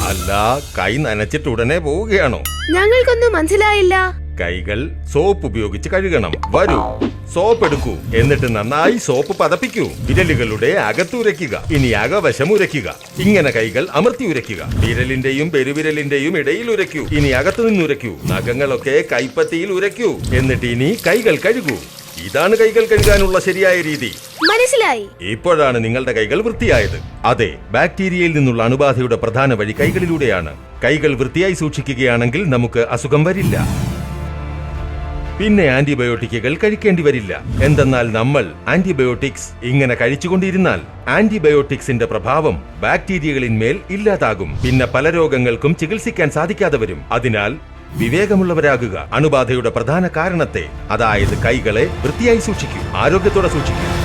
അല്ല, കൈ നനച്ചിട്ട് ഉടനെ പോവുകയാണോ? ഞങ്ങൾക്കൊന്നും മനസ്സിലായില്ല. കൈകൾ സോപ്പ് ഉപയോഗിച്ച് കഴുകണം. വരൂ, സോപ്പ് എടുക്കൂ. എന്നിട്ട് നന്നായി സോപ്പ് പതപ്പിക്കൂ. വിരലുകളുടെ അകത്തുരയ്ക്കുക. ഇനി അകവശം ഉരയ്ക്കുക. ഇങ്ങനെ കൈകൾ അമർത്തി ഉരയ്ക്കുക. വിരലിന്റെയും പെരുവിരലിന്റെയും ഇടയിൽ ഉരയ്ക്കൂ. ഇനി അകത്തു നിന്ന് ഉരയ്ക്കൂ. നഖങ്ങളൊക്കെ കൈപ്പത്തിയിൽ ഉരയ്ക്കൂ. എന്നിട്ട് ഇനി കൈകൾ കഴുകൂ. ഇതാണ് കൈകൾ കഴുകാനുള്ള ശരിയായ രീതി. മനസ്സിലായി. ഇപ്പോഴാണ് നിങ്ങളുടെ കൈകൾ വൃത്തിയായത്. അതെ, ബാക്ടീരിയയിൽ നിന്നുള്ള അണുബാധയുടെ പ്രധാന വഴി കൈകളിലൂടെയാണ്. കൈകൾ വൃത്തിയായി സൂക്ഷിക്കുകയാണെങ്കിൽ നമുക്ക് അസുഖം വരില്ല. പിന്നെ ആന്റിബയോട്ടിക്കുകൾ കഴിക്കേണ്ടി വരില്ല. എന്തെന്നാൽ നമ്മൾ ആന്റിബയോട്ടിക്സ് ഇങ്ങനെ കഴിച്ചുകൊണ്ടിരുന്നാൽ ആന്റിബയോട്ടിക്സിന്റെ പ്രഭാവം ബാക്ടീരിയകളിന്മേൽ ഇല്ലാതാകും. പിന്നെ പല രോഗങ്ങൾക്കും ചികിത്സിക്കാൻ സാധിക്കാതെ വരും. അതിനാൽ വിവേകമുള്ളവരാകുക. അണുബാധയുടെ പ്രധാന കാരണത്തെ, അതായത് കൈകളെ വൃത്തിയായി സൂക്ഷിക്കൂ. ആരോഗ്യത്തോടെ സൂക്ഷിക്കൂ.